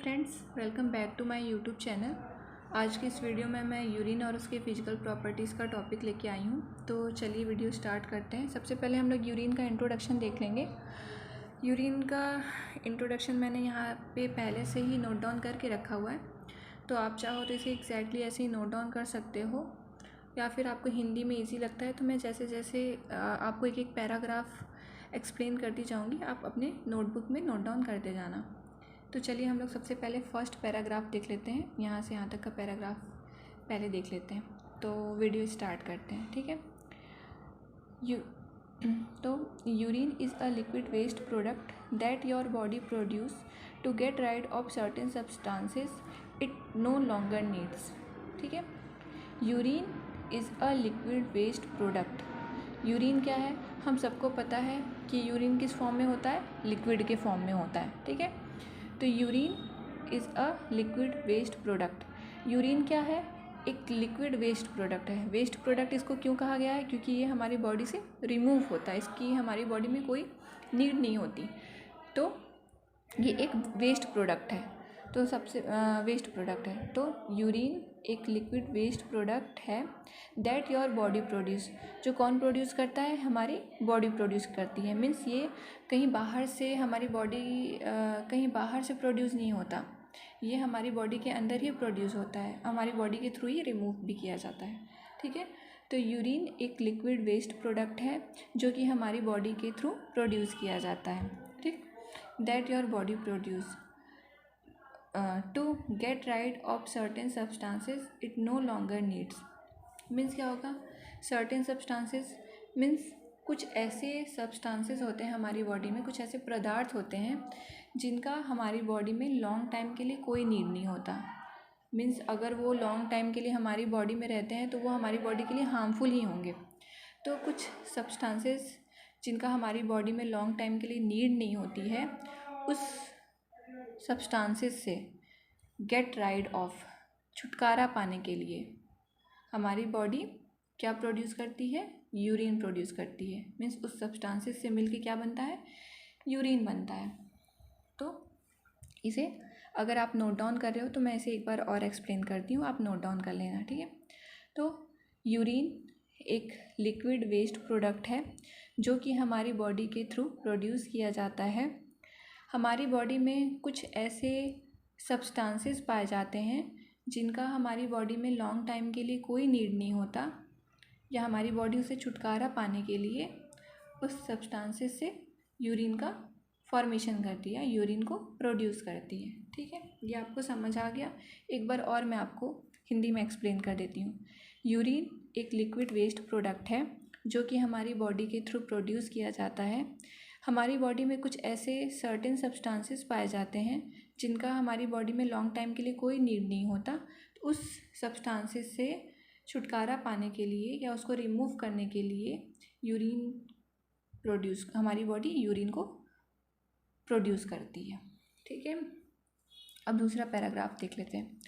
Friends, welcome back to my YouTube channel. आज की इस वीडियो में मैं यूरिन और उसके फिजिकल प्रॉपर्टीज़ का टॉपिक लेके आई हूँ। तो चलिए वीडियो स्टार्ट करते हैं। सबसे पहले हम लोग यूरिन का इंट्रोडक्शन देख लेंगे। यूरिन का इंट्रोडक्शन मैंने यहाँ पे पहले से ही नोट डाउन करके रखा हुआ है, तो आप चाहो तो इसे एग्जैक्टली ऐसे ही नोट डाउन कर सकते हो, या फिर आपको हिंदी में ईजी लगता है तो मैं जैसे जैसे आपको एक एक पैराग्राफ एक्सप्लेन करती जाऊँगी, आप अपने नोटबुक में नोट डाउन करते जाना। तो चलिए हम लोग सबसे पहले फर्स्ट पैराग्राफ देख लेते हैं। यहाँ से यहाँ तक का पैराग्राफ पहले देख लेते हैं, तो वीडियो स्टार्ट करते हैं। ठीक है। तो urine is a liquid waste product that your body produce to get rid of certain substances it no longer needs. ठीक है। Urine is a liquid waste product. Urine क्या है, हम सबको पता है कि यूरिन किस फॉर्म में होता है, लिक्विड के फॉर्म में होता है। ठीक है। तो urine is a liquid waste product. Urine क्या है, एक लिक्विड वेस्ट प्रोडक्ट है। वेस्ट प्रोडक्ट इसको क्यों कहा गया है, क्योंकि ये हमारी बॉडी से रिमूव होता है, इसकी हमारी बॉडी में कोई नीड नहीं होती, तो ये एक वेस्ट प्रोडक्ट है। तो सबसे वेस्ट प्रोडक्ट है। तो यूरिन एक लिक्विड वेस्ट प्रोडक्ट है दैट योर बॉडी प्रोड्यूस। जो कौन प्रोड्यूस करता है, हमारी बॉडी प्रोड्यूस करती है। मीन्स ये कहीं बाहर से हमारी बॉडी कहीं बाहर से प्रोड्यूस नहीं होता, ये हमारी बॉडी के अंदर ही प्रोड्यूस होता है, हमारी बॉडी के थ्रू ही रिमूव भी किया जाता है। ठीक है। तो यूरिन एक लिक्विड वेस्ट प्रोडक्ट है जो कि हमारी बॉडी के थ्रू प्रोड्यूस किया जाता है। ठीक। That your body produce to get rid of certain substances it no longer needs. Means क्या होगा, सर्टेन सब्सटेंसेस मीन्स कुछ ऐसे सब्सटेंसेस होते हैं हमारी बॉडी में, कुछ ऐसे पदार्थ होते हैं जिनका हमारी बॉडी में लॉन्ग टाइम के लिए कोई नीड नहीं होता। मीन्स अगर वो लॉन्ग टाइम के लिए हमारी बॉडी में रहते हैं तो वो हमारी बॉडी के लिए हार्मफुल ही होंगे। तो कुछ सब्सटेंसेस जिनका हमारी बॉडी में लॉन्ग टाइम के लिए नीड नहीं होती है, उस सब्सटेंसेस से गेट राइड ऑफ, छुटकारा पाने के लिए हमारी बॉडी क्या प्रोड्यूस करती है, यूरिन प्रोड्यूस करती है। मीन्स उस सब्सटेंसेस से मिलके क्या बनता है, यूरिन बनता है। तो इसे अगर आप नोट डाउन कर रहे हो तो मैं इसे एक बार और एक्सप्लेन करती हूँ, आप नोट डाउन कर लेना। ठीक है। तो यूरिन एक लिक्विड वेस्ट प्रोडक्ट है जो कि हमारी बॉडी के थ्रू प्रोड्यूस किया जाता है। हमारी बॉडी में कुछ ऐसे सब्सटेंसेस पाए जाते हैं जिनका हमारी बॉडी में लॉन्ग टाइम के लिए कोई नीड नहीं होता, या हमारी बॉडी उसे छुटकारा पाने के लिए उस सब्सटेंसेस से यूरिन का फॉर्मेशन करती है, यूरिन को प्रोड्यूस करती है। ठीक है। ये आपको समझ आ गया। एक बार और मैं आपको हिंदी में एक्सप्लेन कर देती हूँ। यूरिन एक लिक्विड वेस्ट प्रोडक्ट है जो कि हमारी बॉडी के थ्रू प्रोड्यूस किया जाता है। हमारी बॉडी में कुछ ऐसे सर्टेन सब्सटेंसेस पाए जाते हैं जिनका हमारी बॉडी में लॉन्ग टाइम के लिए कोई नीड नहीं होता, तो उस सब्सटेंसेस से छुटकारा पाने के लिए या उसको रिमूव करने के लिए यूरिन प्रोड्यूस, हमारी बॉडी यूरिन को प्रोड्यूस करती है। ठीक है। अब दूसरा पैराग्राफ देख लेते हैं।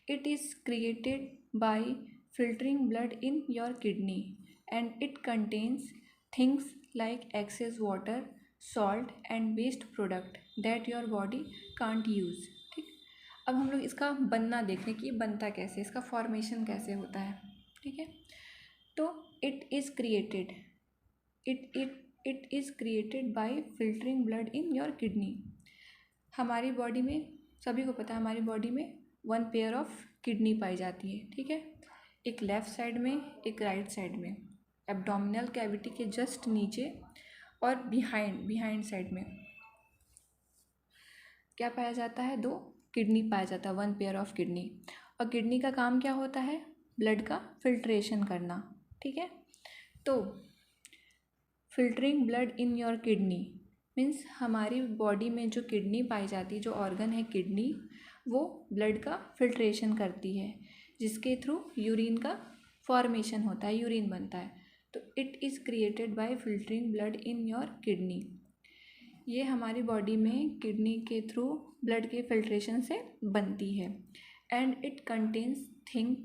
It is created by filtering blood in your kidney and it contains things like excess water, salt and waste product that your body can't use. ठीक। अब हम लोग इसका बनना देखें कि बनता कैसे, इसका फॉर्मेशन कैसे होता है। ठीक है। तो it is created, it is created by filtering blood in your kidney. हमारी बॉडी में सभी को पता है, हमारी बॉडी में वन पेयर ऑफ किडनी पाई जाती है। ठीक है। एक लेफ़्ट साइड में, एक राइट साइड में, एब्डोमिनल कैविटी के जस्ट नीचे और बिहाइंड साइड में क्या पाया जाता है, दो किडनी पाया जाता है, वन पेयर ऑफ किडनी। और किडनी का काम क्या होता है, ब्लड का फिल्ट्रेशन करना। ठीक है। तो filtering blood in your kidney means हमारी बॉडी में जो किडनी पाई जाती है, जो ऑर्गन है किडनी, वो ब्लड का फिल्ट्रेशन करती है, जिसके थ्रू यूरिन का फॉर्मेशन होता है, यूरिन बनता है। तो it is created by filtering blood in your kidney. ये हमारी बॉडी में किडनी के थ्रू ब्लड के फिल्ट्रेशन से बनती है। And it contains thing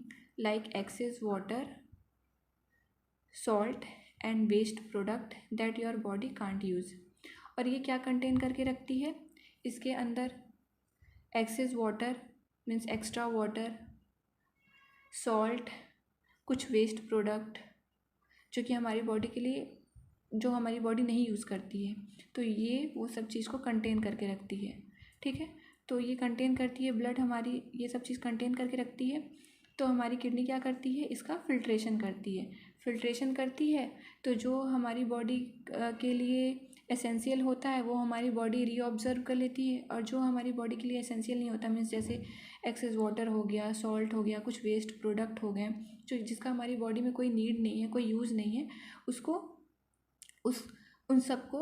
like excess water, salt and waste product that your body can't use. और ये क्या कंटेन करके रखती है, इसके अंदर excess water means extra water, salt, कुछ वेस्ट प्रोडक्ट जो कि हमारी बॉडी के लिए, जो हमारी बॉडी नहीं यूज़ करती है, तो ये वो सब चीज़ को कंटेन करके रखती है। ठीक है, तो ये कंटेन करती है, ब्लड हमारी ये सब चीज़ कंटेन करके रखती है। तो हमारी किडनी क्या करती है, इसका फिल्ट्रेशन करती है। फिल्ट्रेशन करती है तो जो हमारी बॉडी के लिए एसेंशियल होता है वो हमारी बॉडी रीऑब्जर्व कर लेती है, और जो हमारी बॉडी के लिए एसेंशियल नहीं होता, मीन्स जैसे एक्सेस वाटर हो गया, सॉल्ट हो गया, कुछ वेस्ट प्रोडक्ट हो गए जो जिसका हमारी बॉडी में कोई नीड नहीं है, कोई यूज़ नहीं है, उसको उन सबको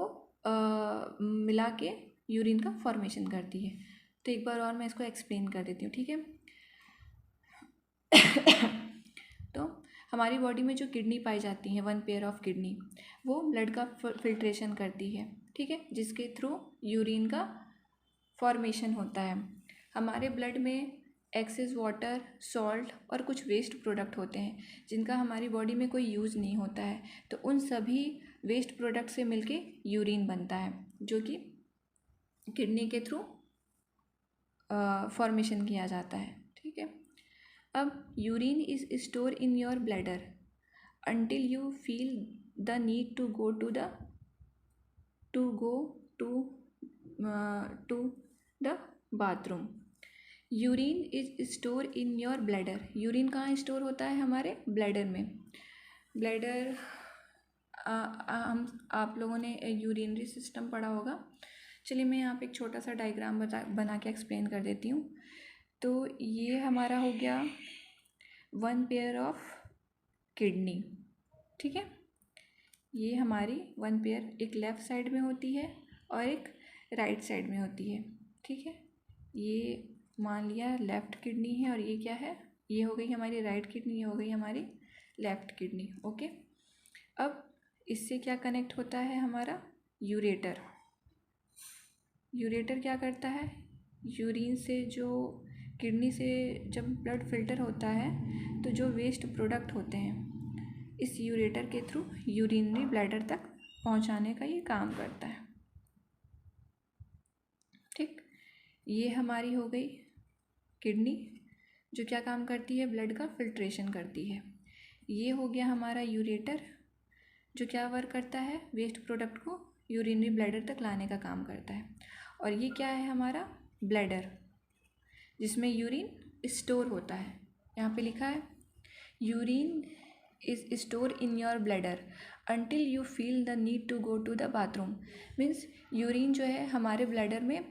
मिला के यूरिन का फॉर्मेशन करती है। तो एक बार और मैं इसको एक्सप्लेन कर देती हूँ, ठीक है। तो हमारी बॉडी में जो किडनी पाई जाती हैं, 1 पेयर ऑफ किडनी, वो ब्लड का फिल्ट्रेशन करती है, ठीक है, जिसके थ्रू यूरिन का फॉर्मेशन होता है। हमारे ब्लड में एक्सेस वाटर, सॉल्ट और कुछ वेस्ट प्रोडक्ट होते हैं जिनका हमारी बॉडी में कोई यूज़ नहीं होता है, तो उन सभी वेस्ट प्रोडक्ट से मिलके यूरिन बनता है, जो कि किडनी के थ्रू फॉर्मेशन किया जाता है, ठीक है। अब urine is store in your bladder until you feel the need to go to the bathroom. Urine is store in your bladder. Urine कहाँ स्टोर होता है, हमारे ब्लैडर में। ब्लैडर हम आप लोगों ने यूरिनरी सिस्टम पढ़ा होगा। चलिए मैं यहाँ पे एक छोटा सा डायग्राम बना के एक्सप्लेन कर देती हूँ। तो ये हमारा हो गया 1 पेयर ऑफ किडनी, ठीक है। ये हमारी 1 पेयर एक लेफ़्ट साइड में होती है और एक राइट साइड में होती है, ठीक है। ये मान लिया लेफ़्ट किडनी है और ये क्या है, ये हो गई हमारी राइट किडनी, ये हो गई हमारी लेफ़्ट किडनी, ओके। अब इससे क्या कनेक्ट होता है, हमारा यूरेटर। यूरेटर क्या करता है, यूरिन से जो किडनी से जब ब्लड फिल्टर होता है तो जो वेस्ट प्रोडक्ट होते हैं इस यूरेटर के थ्रू यूरिनरी ब्लैडर तक पहुंचाने का ये काम करता है, ठीक। ये हमारी हो गई किडनी जो क्या काम करती है, ब्लड का फिल्ट्रेशन करती है। ये हो गया हमारा यूरेटर जो क्या वर्क करता है, वेस्ट प्रोडक्ट को यूरिनरी ब्लैडर तक लाने का काम करता है। और ये क्या है, हमारा ब्लैडर जिसमें यूरिन स्टोर होता है। यहाँ पे लिखा है urine is store in your bladder until you feel the need to go to the bathroom. Means urine जो है हमारे ब्लैडर में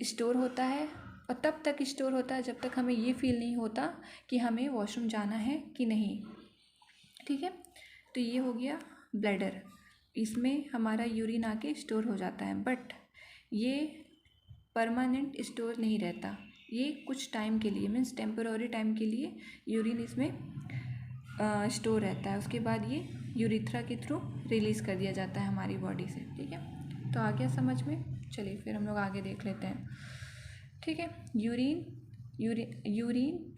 स्टोर होता है और तब तक स्टोर होता है जब तक हमें ये फील नहीं होता कि हमें वॉशरूम जाना है कि नहीं, ठीक है। तो ये हो गया ब्लैडर, इसमें हमारा यूरिन आके स्टोर हो जाता है, बट ये परमानेंट स्टोर नहीं रहता, ये कुछ टाइम के लिए मीन्स टेम्पोररी टाइम के लिए यूरिन इसमें स्टोर रहता है। उसके बाद ये यूरिथ्रा के थ्रू रिलीज़ कर दिया जाता है हमारी बॉडी से, ठीक है। तो आ गया समझ में। चलिए फिर हम लोग आगे देख लेते हैं, ठीक है। यूरिन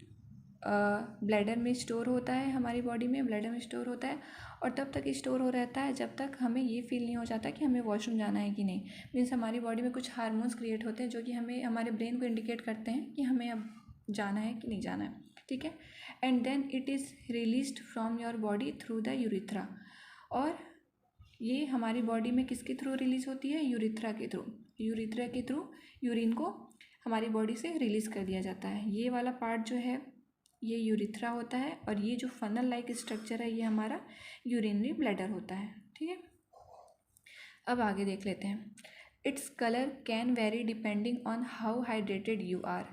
ब्लैडर में स्टोर होता है, हमारी बॉडी में ब्लैडर में स्टोर होता है और तब तक स्टोर हो रहता है जब तक हमें ये फील नहीं हो जाता कि हमें वॉशरूम जाना है कि नहीं। मीन्स हमारी बॉडी में कुछ हार्मोन्स क्रिएट होते हैं जो कि हमें हमारे ब्रेन को इंडिकेट करते हैं कि हमें अब जाना है कि नहीं जाना है, ठीक है। And then it is released from your body through the urethra. और ये हमारी बॉडी में किसके थ्रू रिलीज़ होती है, यूरिथ्रा के थ्रू। यूरिथ्रा के थ्रू यूरिन को हमारी बॉडी से रिलीज़ कर दिया जाता है। ये वाला पार्ट जो है ये यूरिथ्रा होता है और ये जो फनल लाइक स्ट्रक्चर है ये हमारा यूरिनरी ब्लैडर होता है, ठीक है। अब आगे देख लेते हैं। Its colour can very depending on how hydrated you are.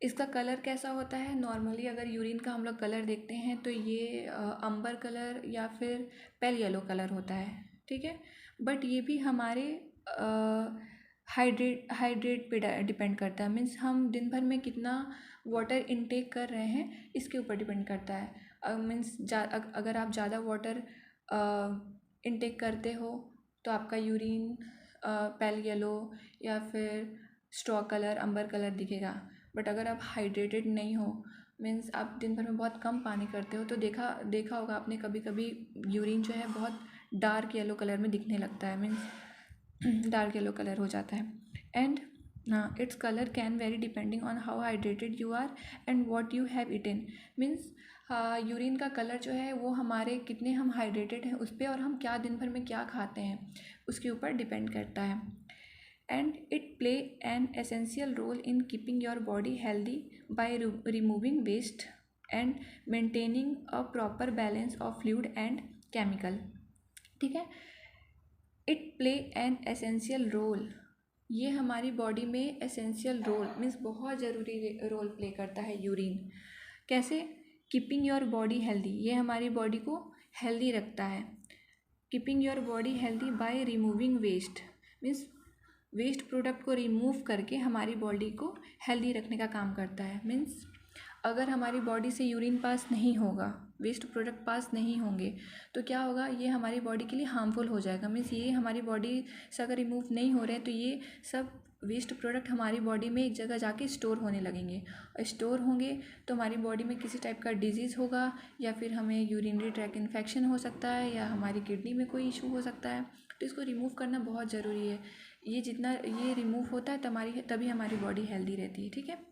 इसका कलर कैसा होता है, नॉर्मली अगर यूरिन का हम लोग कलर देखते हैं तो ये अंबर कलर या फिर पेल येलो कलर होता है, ठीक है। बट ये भी हमारे हाइड्रेट पे डिपेंड करता है। मीन्स हम दिन भर में कितना वाटर इनटेक कर रहे हैं इसके ऊपर डिपेंड करता है। मीन्स अगर आप ज़्यादा वाटर इनटेक करते हो तो आपका यूरिन पेल येलो या फिर स्ट्रॉ कलर, अंबर कलर दिखेगा। बट अगर आप हाइड्रेटेड नहीं हो, मीन्स आप दिन भर में बहुत कम पानी करते हो, तो देखा होगा आपने कभी कभी यूरिन जो है बहुत डार्क येलो कलर में दिखने लगता है, मीन्स डार्क येलो कलर हो जाता है। एंड हाँ, it's colour can very depending on how hydrated you are and what you have eaten. Means urine का कलर जो है वो हमारे कितने हम हाइड्रेटेड हैं उस पर और हम क्या दिन भर में क्या खाते हैं उसके ऊपर डिपेंड करता है। And it play an essential role in keeping your body healthy by removing waste and maintaining a proper balance of fluid and chemical. ठीक है, it play an essential role, ये हमारी बॉडी में एसेंशियल रोल मीन्स बहुत ज़रूरी role play करता है urine. कैसे? कीपिंग योर बॉडी हेल्दी, ये हमारी बॉडी को हेल्दी रखता है। Keeping your body healthy by removing waste, means waste product को रिमूव करके हमारी बॉडी को हेल्दी रखने का काम करता है। मीन्स अगर हमारी बॉडी से यूरिन पास नहीं होगा, वेस्ट प्रोडक्ट पास नहीं होंगे, तो क्या होगा, ये हमारी बॉडी के लिए हार्मफुल हो जाएगा। मीन्स ये हमारी बॉडी से अगर रिमूव नहीं हो रहे हैं तो ये सब वेस्ट प्रोडक्ट हमारी बॉडी में एक जगह जाके स्टोर होने लगेंगे, और स्टोर होंगे तो हमारी बॉडी में किसी टाइप का डिजीज़ होगा, या फिर हमें यूरिनरी ट्रैक इन्फेक्शन हो सकता है, या हमारी किडनी में कोई इशू हो सकता है। तो इसको रिमूव करना बहुत ज़रूरी है। ये जितना ये रिमूव होता है तभी हमारी बॉडी हेल्दी रहती है। ठीक है,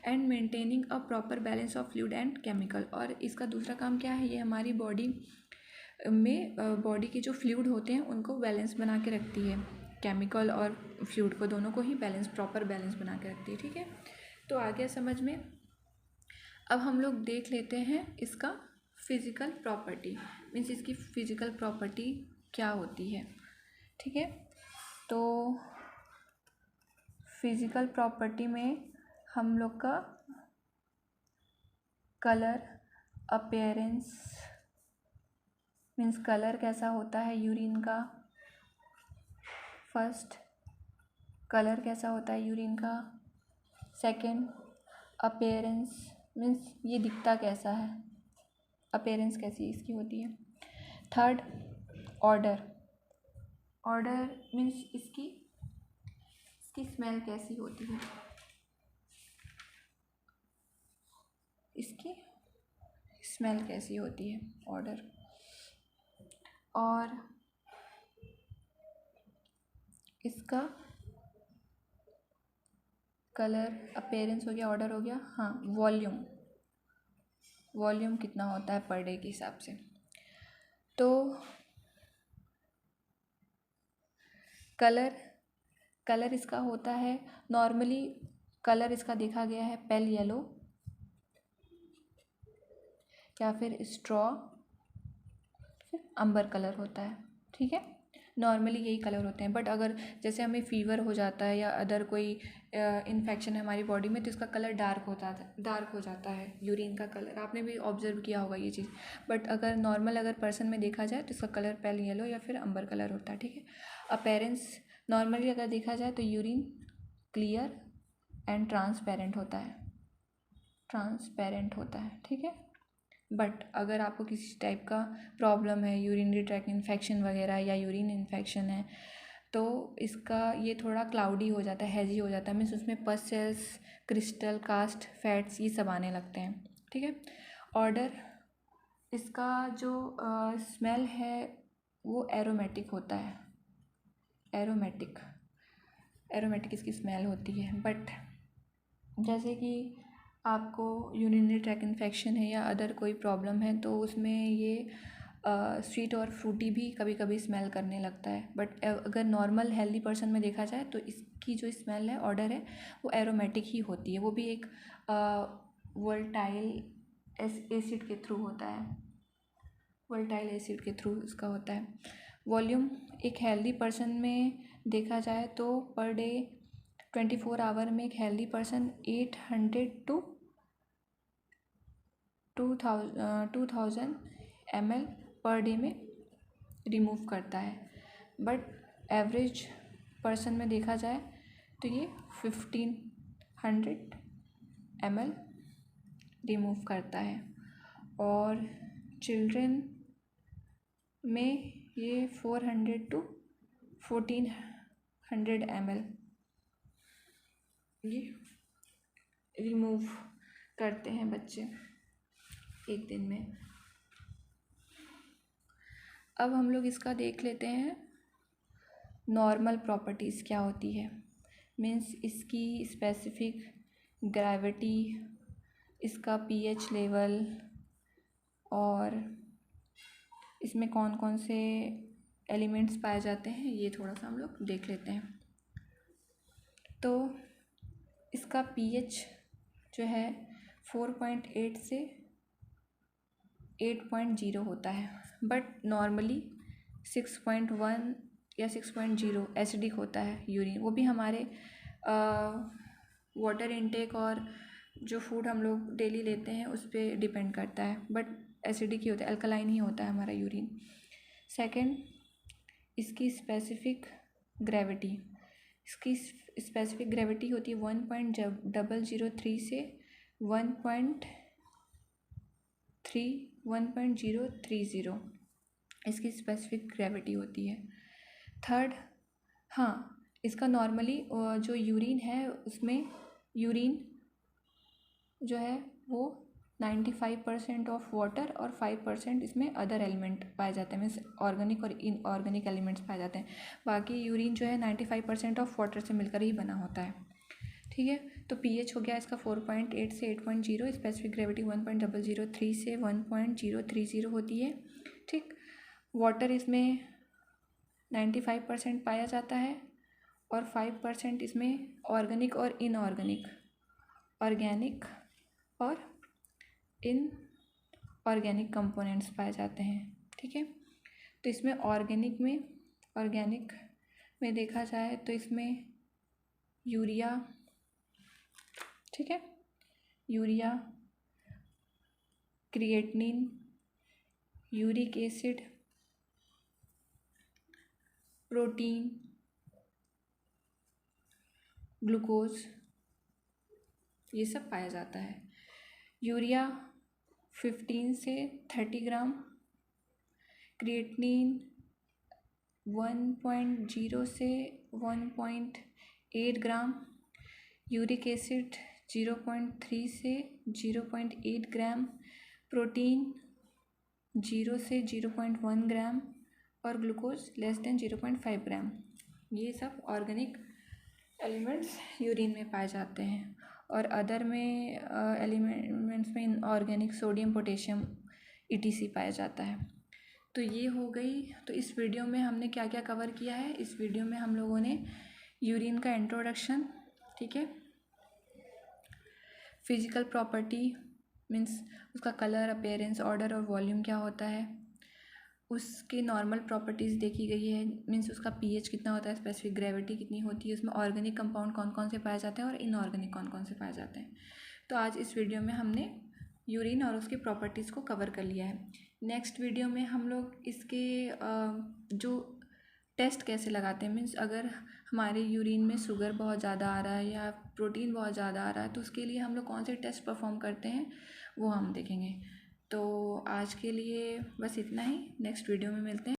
and maintaining a proper balance of fluid and chemical, और इसका दूसरा काम क्या है, ये हमारी बॉडी में बॉडी के जो फ्लूइड होते हैं उनको बैलेंस बना के रखती है। केमिकल और फ्लूइड को दोनों को ही बैलेंस, प्रॉपर बैलेंस बना के रखती है। ठीक है, तो आ गया समझ में। अब हम लोग देख लेते हैं इसका फिज़िकल प्रॉपर्टी, मीन्स इसकी फ़िज़िकल प्रॉपर्टी क्या होती है। ठीक है, तो फिज़िकल प्रॉपर्टी में हम लोग का कलर अपीयरेंस, मीन्स कलर कैसा होता है यूरिन का। फर्स्ट, कलर कैसा होता है यूरिन का। सेकंड, अपीयरेंस, मीन्स ये दिखता कैसा है, अपीयरेंस कैसी इसकी होती है। थर्ड, ऑर्डर, ऑर्डर मीन्स इसकी स्मेल कैसी होती है, इसकी स्मेल कैसी होती है, ऑर्डर। और इसका कलर, अपीयरेंस हो गया, ऑर्डर हो गया। हाँ, वॉल्यूम, वॉल्यूम कितना होता है पर डे के हिसाब से। तो कलर इसका होता है, नॉर्मली कलर इसका देखा गया है पेल येलो या फिर स्ट्रॉ, फिर अंबर कलर होता है। ठीक है, नॉर्मली यही कलर होते हैं। बट अगर जैसे हमें फीवर हो जाता है या अदर कोई इन्फेक्शन है हमारी बॉडी में, तो इसका कलर डार्क हो जाता है यूरिन का कलर। आपने भी ऑब्जर्व किया होगा ये चीज़। बट अगर नॉर्मल अगर पर्सन में देखा जाए तो इसका कलर पेल येलो या फिर अंबर कलर होता है। ठीक है, अपीयरेंस नॉर्मली अगर देखा जाए तो यूरिन क्लियर एंड ट्रांसपेरेंट होता है, ट्रांसपेरेंट होता है। ठीक है, बट अगर आपको किसी टाइप का प्रॉब्लम है, यूरिनरी ट्रैक इन्फेक्शन वगैरह या यूरिन इन्फेक्शन है, तो इसका ये थोड़ा क्लाउडी हो जाता है, हैजी हो जाता है। मीन्स उसमें पस सेल्स, क्रिस्टल, कास्ट, फैट्स ये सब आने लगते हैं। ठीक है, ऑर्डर, इसका जो स्मेल है वो एरोमेटिक होता है, एरोमेटिक इसकी स्मेल होती है। बट जैसे कि आपको यूरिनरी ट्रैक इन्फेक्शन है या अदर कोई प्रॉब्लम है तो उसमें ये स्वीट और फ्रूटी भी कभी कभी स्मेल करने लगता है। बट अगर नॉर्मल हेल्दी पर्सन में देखा जाए तो इसकी जो स्मेल है, ऑर्डर है, वो एरोमेटिक ही होती है। वो भी एक वोलेटाइल एसिड के थ्रू होता है, वोलेटाइल एसिड के थ्रू इसका होता है। वॉल्यूम, एक हेल्दी पर्सन में देखा जाए तो पर डे 24 आवर में एक healthy person 800 to 2000 ml per day में रिमूव करता है। बट एवरेज पर्सन में देखा जाए तो ये 1500 ml रिमूव करता है। और चिल्ड्रन में ये 400 to 1400 ml ये रिमूव करते हैं बच्चे एक दिन में। अब हम लोग इसका देख लेते हैं नॉर्मल प्रॉपर्टीज़ क्या होती है। मीन्स इसकी स्पेसिफिक ग्रेविटी, इसका पीएच लेवल, और इसमें कौन कौन से एलिमेंट्स पाए जाते हैं ये थोड़ा सा हम लोग देख लेते हैं। तो इसका पीएच जो है 4.8 से 8.0 होता है, बट नॉर्मली 6.1 या 6.0 एसिडिक होता है यूरिन। वो भी हमारे वाटर इनटेक और जो फूड हम लोग डेली लेते हैं उस पर डिपेंड करता है, बट एसिडिक ही होता है, अल्कलाइन ही होता है हमारा यूरिन। सेकंड, इसकी स्पेसिफिक ग्रेविटी। इसकी स्पेसिफिक ग्रेविटी होती है 1.003 से 1.030 इसकी स्पेसिफिक ग्रेविटी होती है। थर्ड, हाँ, इसका नॉर्मली जो यूरिन है उसमें यूरिन जो है वो 95% ऑफ वाटर और 5% इसमें अदर एलिमेंट पाए जाते हैं, मीन्स ऑर्गेनिक और इनऑर्गेनिक एलिमेंट्स पाए जाते हैं। बाकी यूरिन जो है 95% ऑफ वाटर से मिलकर ही बना होता है। ठीक है, तो पीएच हो गया इसका 4.8 से 8.0, स्पेसिफिक ग्रेविटी 1.003 से 1.030 होती है। ठीक, वाटर इसमें 95% पाया जाता है और 5% इसमें ऑर्गेनिक और इनऑर्गेनिक, ऑर्गेनिक और इनऑर्गेनिक कंपोनेंट्स पाए जाते हैं। ठीक है, तो इसमें ऑर्गेनिक में देखा जाए तो इसमें यूरिया, ठीक है, urea, creatinine, uric acid, protein, glucose, ये सब पाया जाता है। यूरिया 15 से 30 ग्राम, क्रिएटिनिन 1.0 से 1.8 ग्राम, यूरिक एसिड 0.3 से 0.8 ग्राम, प्रोटीन 0 से 0.1 ग्राम और ग्लूकोज लेस देन 0.5 ग्राम। ये सब ऑर्गेनिक एलिमेंट्स यूरिन में पाए जाते हैं। और अदर में एलिमेंट्स में इनऑर्गेनिक सोडियम, पोटेशियम, ETC पाया जाता है। तो ये हो गई। तो इस वीडियो में हमने क्या क्या कवर किया है? इस वीडियो में हम लोगों ने यूरिन का इंट्रोडक्शन, ठीक है, फिजिकल प्रॉपर्टी मीन्स उसका कलर, अपीयरेंस, ऑर्डर और वॉल्यूम क्या होता है, उसकी नॉर्मल प्रॉपर्टीज़ देखी गई है, मीन्स उसका पीएच कितना होता है, स्पेसिफिक ग्रेविटी कितनी होती है, उसमें ऑर्गेनिक कंपाउंड कौन कौन से पाए जाते हैं और इनऑर्गेनिक कौन कौन से पाए जाते हैं। तो आज इस वीडियो में हमने यूरिन और उसकी प्रॉपर्टीज़ को कवर कर लिया है। नेक्स्ट वीडियो में हम लोग इसके जो टेस्ट कैसे लगाते हैं, मीन्स अगर हमारे यूरिन में शुगर बहुत ज़्यादा आ रहा है या प्रोटीन बहुत ज़्यादा आ रहा है तो उसके लिए हम लोग कौन से टेस्ट परफॉर्म करते हैं वो हम देखेंगे। तो आज के लिए बस इतना ही, नेक्स्ट वीडियो में मिलते हैं।